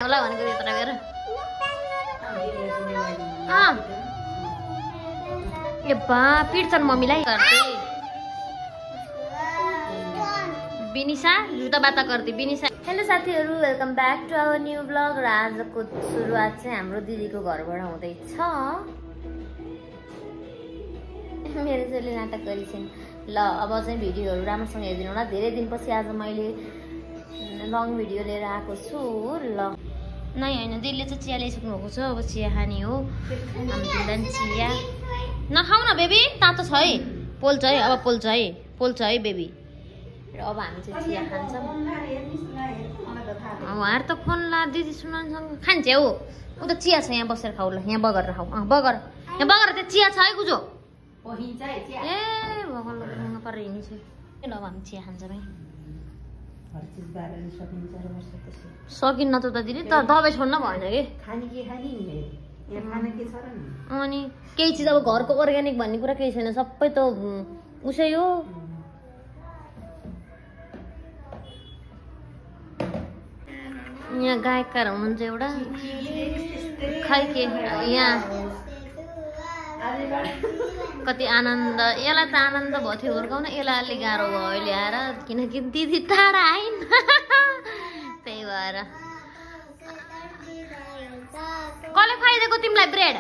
होला भनेको यत्र गएर ए बा पिट्छन् मम्मीलाई गर्थे बिनिसा जुत्ता बाता गर्थे बिनिसा। हेलो साथीहरू, welcome back to our new blog. र आजको सुरुवात चाहिँ हाम्रो दिदीको घरबाट हुँदैछ। मेरो छोरीले नाटक गरिछन्। ल अब चाहिँ भिडियोहरू राम्रोसँग हेरिदिनु होला। धेरै दिनपछि आज मैले लङ भिडियो लिएर आएको छु। ल नै होइन, दिदीले चाहिँ चिया ल्याइसक्नु भएको छ। अब चिया खाने हो हामीलाई। चिया नखाऊ न बेबी, तातो छ है। पोल्छ है, अब पोल्छ है बेबी। र अब हामी चाहिँ चिया खान्छौँ। उहाँहरू त फोन ला दिदी सुनासँग खान्छ हो। ऊ त चिया छ, यहाँ बसेर खाऊ। ल यहाँ बगर खाऊ, बगर यहाँ बगर। त्यो चिया छ है गुजो। ए भगवान् पर हिँड्नु छ। ल अब हामी चिया खान्छौँ है। सकिन्न त दिदी, त दबाई छोड्न भएन कि। अनि केही चिज अब घरको अर्ग्यानिक भन्ने कुरा केही छैन, सबै त उसै हो। यहाँ गायककार हुनुहुन्छ एउटा, खै के यहाँ कति आनन्द। यसलाई त आनन्द भयो थियो हुर्काउन, यसलाई अलिक गाह्रो भयो अहिले आएर, किनकि दिदी टाढा आइन। त्यही भएर कसले खुवाइदिएको तिमीलाई ब्रेड?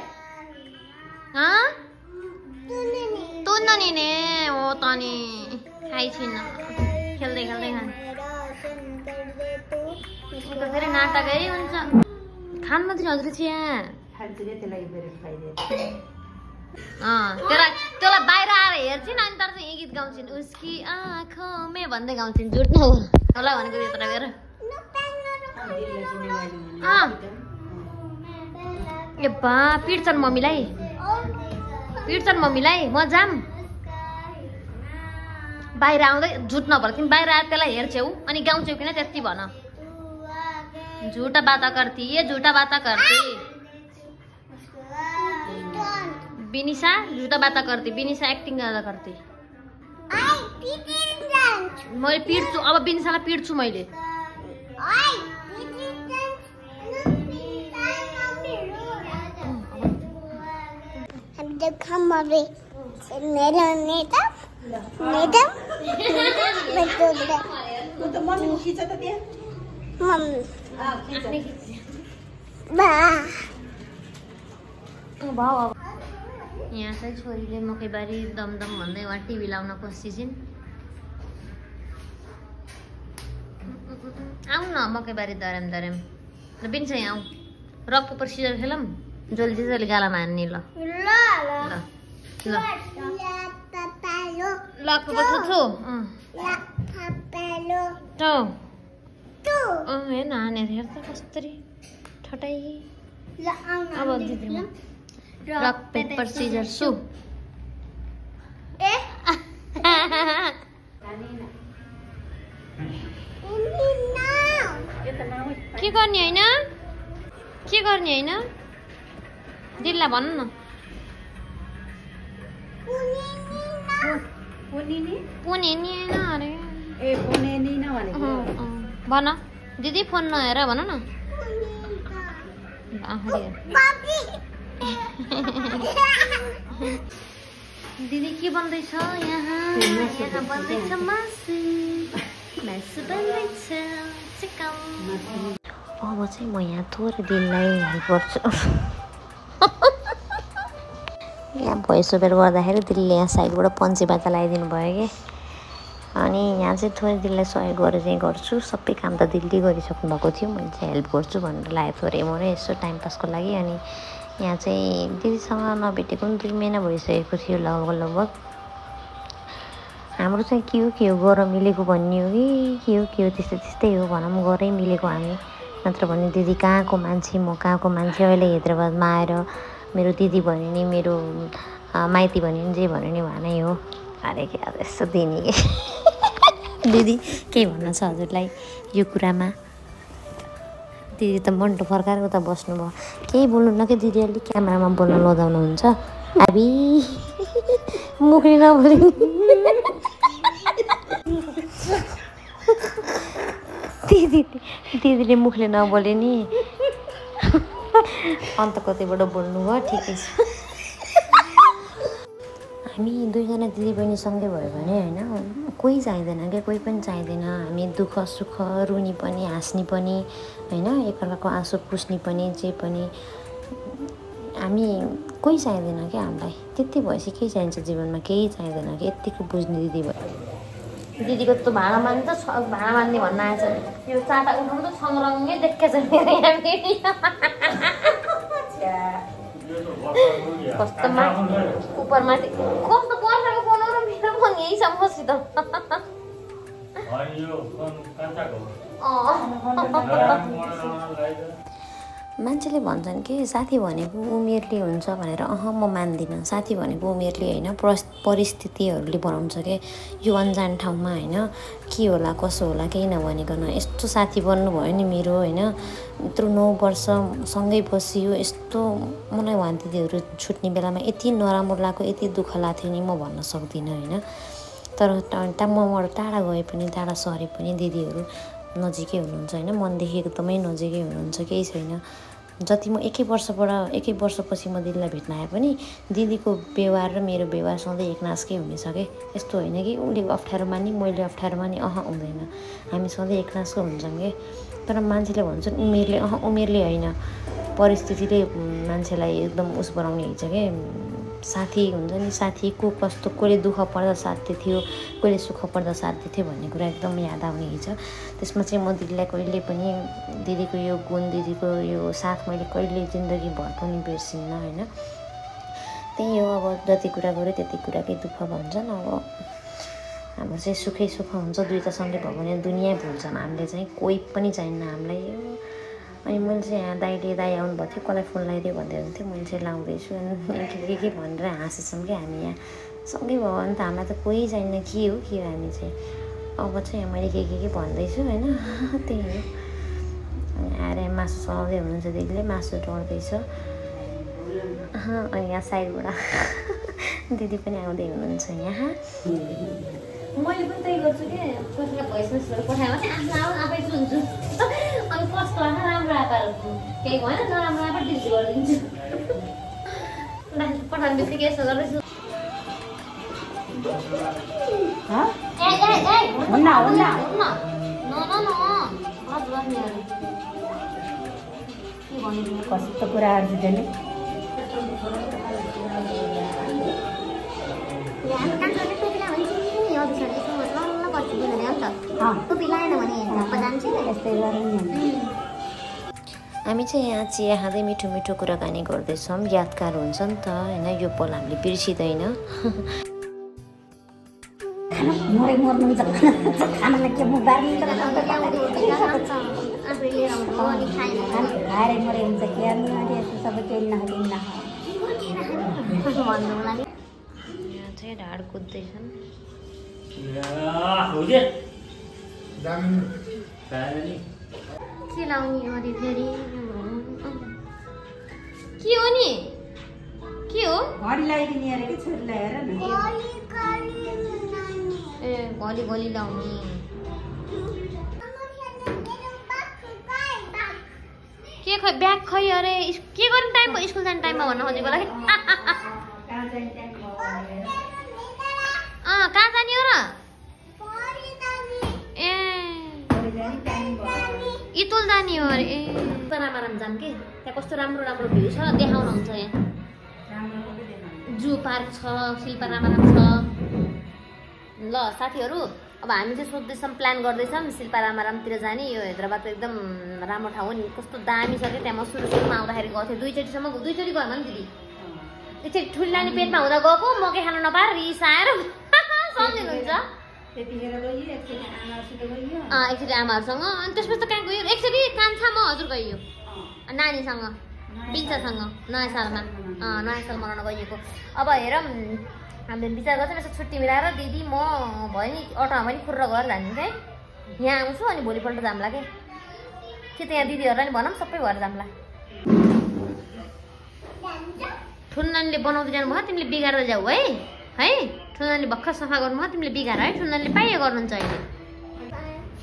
तुन्न नि ने हो त नि, खाइ छैन। खेल्दै खेल्दै खाने फेरि नाटकै हुन्छ। खान मात्रै हजुर चिया त्यसलाई बाहिर आएर हेर्छिन् अनि तर चाहिँ यही गीत गाउँछिन्, उसकी आँखोमे भन्दै गाउँछिन्। झुट नहोला भनेको यत्र गएर ए बा पिट्छन् मम्मीलाई, म जाम। बाहिर आउँदै झुट नभएर तिमी बाहिर आएर त्यसलाई हेर्छौ अनि गाउँछौ किन त्यति भन। झुटा बाता करती, ये झुटा बाता करती। बिनिसा झुटा बाता करती, बिनिसा एक्टिङ गर्दा करती। मैले पिट्छु, अब बिनिसालाई पिट्छु मैले। यहाँ चाहिँ छोरीले मकैबारी दमदम भन्दै उहाँ टिभी लाउन कोसिसिन्। आऊ न मकैबारी दरम ल बिन्छ यहाँ आऊ। रक पेपर सिजर खेलौँ, जल्दी गालामा हान्ने। ल लक पेपर थुथु हेर्न हानेर हेर्छ कस्तरी ठटाइ। अब दिदी रक पेपर सिजर सु के गर्ने होइन, दिदीलाई भन्नु न। भन दिदी फोन नहेर भन न। दिदी के बन्दैछ यहाँ बन्दैछ मासु बन्दैछ चिकन। अब चाहिँ म यहाँ थोरै दिनलाई हेल्प गर्छु। यहाँ भोइस ओभर गर्दाखेरि दिदीले यहाँ साइडबाट पन्ची बाता लगाइदिनु भयो कि, अनि यहाँ चाहिँ थोरै दिदीलाई सहयोग गरेर चाहिँ गर्छु। सबै काम त दिदीले गरिसक्नु भएको थियो, मैले चाहिँ हेल्प गर्छु भनेर लागेको थोरै म यसो टाइम पासको लागि। अनि यहाँ चाहिँ दिदीसँग नभेटेको पनि 2 महिना भइसकेको थियो लगभग। हाम्रो चाहिँ के हो गर मिलेको भन्ने हो कि के हो त्यस्तै हो भनौँ, गरै मिलेको हामी। नत्र भने दिदी कहाँको मान्छे, म कहाँको मान्छे। अहिले हैदराबादमा आएर मेरो दिदी भन्यो नि, मेरो माइती भन्यो नि, जे भन्यो नि उहाँ हो। अरे के अब यस्तो दिने कि दिदी केही भन्न छ हजुरलाई यो कुरामा? दिदी त मन्टो फर्काएर उता बस्नुभयो। केही बोल्नु न कि दिदी, अलिक क्यामेरामा बोल्न लजाउनुहुन्छ। अबि मुखले नबोली दिदीले मुखले नबोले नि अन्त कतैबाट बोल्नु भयो ठिकै छ। हामी दुईजना दिदीबहिनी सँगै भयो भने होइन कोही चाहिँदैन क्या, कोही पनि चाहिँदैन। हामी दुःख सुख रुनी पनि हाँस्ने पनि होइन, एकअर्काको आँसु पुस्ने पनि जे पनि, हामी कोही चाहिँदैन क्या हामीलाई। त्यति भएपछि केही चाहिन्छ जीवनमा? केही चाहिँदैन कि यत्तिको बुझ्ने दिदी भयो। दिदीको त भाँडा मान्ने भाँडा मान्ने भन्न आएछ यो चाटा उठाउनु त छङ्रङ्गै देखेछ मेरो यहाँ कस्तो माथि उपर माथि कस्तो पर्खाको फोन र मेरो फोन यही छ मसित। मान्छेले भन्छन् कि साथी भनेको उमेरले हुन्छ भनेर। म मान्दिनँ। साथी भनेको उमेरले होइन, परिस्थितिहरूले बनाउँछ क्या। यो अनजान ठाउँमा होइन के होला कसो होला केही नभनिकन यस्तो साथी बन्नुभयो नि मेरो होइन। यत्रो 9 वर्ष सँगै बसियो, यस्तो मलाई उहाँ दिदीहरू छुट्ने बेलामा यति नराम्रो लाग्यो, यति दुःख लाग्थ्यो नि म भन्न सक्दिनँ होइन। तर मबाट टाढा गए पनि टाढा सरे पनि दिदीहरू नजिकै हुनुहुन्छ होइन, मनदेखि एकदमै नजिकै हुनुहुन्छ। केही छैन। जति म एकै वर्षपछि म दिदीलाई भेट्न आए पनि दिदीको व्यवहार र मेरो व्यवहार सधैँ एकनासकै हुनेछ क्या। यस्तो होइन कि उसले अप्ठ्यारो माने मैले अप्ठ्यारो माने, हुँदैन। हामी सधैँ एकनासको हुन्छौँ क्या। तर मान्छेले भन्छन् उमेरले, उमेरले होइन, परिस्थितिले मान्छेलाई एकदम उस बनाउने हुन्छ क्या। साथी हुन्छ नि, साथी को कस्तो, कसले दुःख पर्दा साथ दिन्थ्यो, कसले सुख पर्दा साथ दिन्थ्यो भन्ने कुरा एकदम याद आउने छ। त्यसमा चाहिँ म दिदीलाई कहिले पनि दिदीको यो गुण, दिदीको यो साथ मैले कहिले जिन्दगीभर पनि बिर्सिन्न होइन। त्यही हो, अब जति कुरा गऱ्यो त्यति कुराकै दुःख भन्छन्। अब हाम्रो चाहिँ सुखै सुख हुन्छ, दुईवटा सँगै भयो भने दुनियाँ भुल्छन्। हामीले चाहिँ कोही पनि चाहिन्न हामीलाई। अनि मैले चाहिँ यहाँ दाइ आउनुभएको थियो, कसलाई फोन लगाइदियो भन्दै हुन्थ्यो, मैले चाहिँ लाउँदैछु अनि के भनेर हाँसेछौँ कि हामी यहाँ सँगै भयो भने त हामीलाई त कोही चाहिन्न। के हो हामी चाहिँ अब चाहिँ मैले के भन्दैछु होइन। त्यही हो। अनि आएर मासु चलाउँदै हुनुहुन्छ दिदीले, मासु डढ्दैछ। अनि यहाँ साइडबाट दिदी पनि आउँदै हुनुहुन्छ यहाँ। मैले पनि त्यही गर्छु कि कसैलाई भोइस मेसेजहरू पठायो भने आफ्नो आफै सुन्छु। अनि कस्तो आएको राम्रो आएको केही भएन, नराम्रो आएको डिलिट गरिदिन्छु। पठाउने बित्तिकै यसो गर्दैछु। कस्तो कुराहरू दिदीले हामी चाहिँ यहाँ चिया खाँदै मिठो मिठो कुराकानी गर्दैछौँ। यादगार हुन्छ नि त होइन, यो पल हामीले बिर्सिँदैन। यहाँ चाहिँ ढाड कुद्दैछन्। के लाउने अरे फेरि के हो नि, के हो घडी लगाइदिने अरे कि छोरीलाई हेर न। ए घडी लाउने के खै ब्याग खै अरे के गर्ने टाइम भयो, स्कुल जाने टाइममा भन्न खोजेको लागि। कहाँ जाने हो र? ए इतुल जाने हो अरे। ए रामाराम जाम कि त्यहाँ कस्तो राम्रो राम्रो भ्यू छ, देखाउनुहुन्छ यहाँ। जू पार्क छ, शिल्पा रामाराम छ। ल साथीहरू अब हामी चाहिँ सोच्दैछौँ, प्लान गर्दैछौँ शिल्पा रामारामतिर जाने। यो हैदराबादको एकदम राम्रो ठाउँ हो नि, कस्तो दामी छ क्या। त्यहाँ म सुरुमा आउँदाखेरि गएको थिएँ, दुईचोटि गयो नि दिदी। एकचोटि ठुली नानी पेटमा हुँदा गएको, मकै खानु नपाएर रिसाएर सम्झिनुहुन्छ। एकचोटि आमाहरूसँग, अनि त्यसपछि त कहाँ गयो, एकचोटि कान्छामा हजुर गइयो नानीसँग, पिन्छासँग नयाँ सालमा, नयाँ साल मनाउन गइएको। अब हेरौँ हामीले विचार गर्छौँ यसो छुट्टी मिलाएर दिदी म भयो नि अटोमा पनि खुर्र गएर जाने है। यहाँ आउँछु अनि भोलिपल्ट जाम्ला के त्यहाँ दिदीहरूलाई नि भनौँ सबै भएर जाम्ला। ठुल्नानीले बनाउँदै जानुभयो, तिमीले बिगारेर जाऊ है। ठुल्नानीले भर्खर सफा गर्नुभयो, तिमीले बिगार है। ठुल्नानीले पाइयो गर्नुहुन्छ अहिले।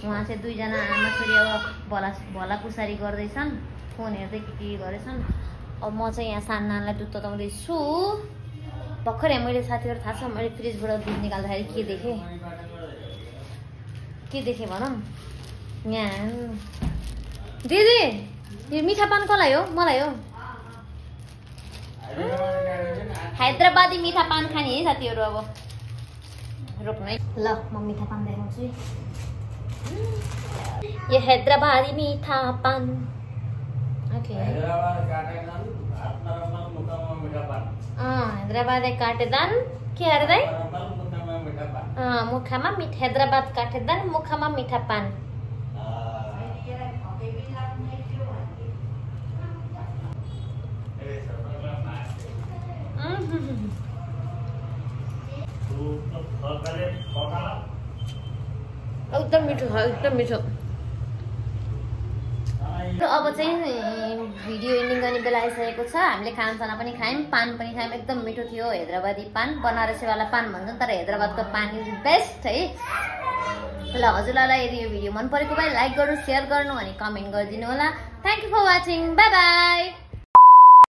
उहाँ चाहिँ दुईजना आमा छोरी अब भला पुसारी गर्दैछन्, फोन हेर्दै के गरेछन्। अब म चाहिँ यहाँ सान्नालाई दुध तताउँदैछु। भर्खरै मैले साथीहरू थाहा छ मैले फ्रिजबाट दुध निकाल्दाखेरि के देखेँ भनौँ यहाँ। दिदी यो मिठा पान कसलाई हो? मलाई हो। हैदराबादी मिठा पान खाने है साथीहरू। अब रोक्नु है ल, म मिठा पान देखाउँछु। यो हैदराबादी मिठा पान। ओके हैदराबादी काटेदान के अरे दाइ? मुखामा मिठा हैदराबाद काटेदान, मुखामा मिठा पान। एकदम मिठो छ, एकदम मिठो। अब चाहिँ भिडियो एन्डिङ गर्ने बेला आइसकेको छ। हामीले खानासाना पनि खायौँ, पान पनि खायौँ। एकदम मिठो थियो हैदराबादी पान। बनारसीवाला पान भन्छन् तर हैदराबादको पान इज बेस्ट है। ल हजुरलाई यदि यो भिडियो मन परेको भए लाइक गर्नु, सेयर गर्नु अनि कमेन्ट गरिदिनु होला। Thank you for watching. Bye by.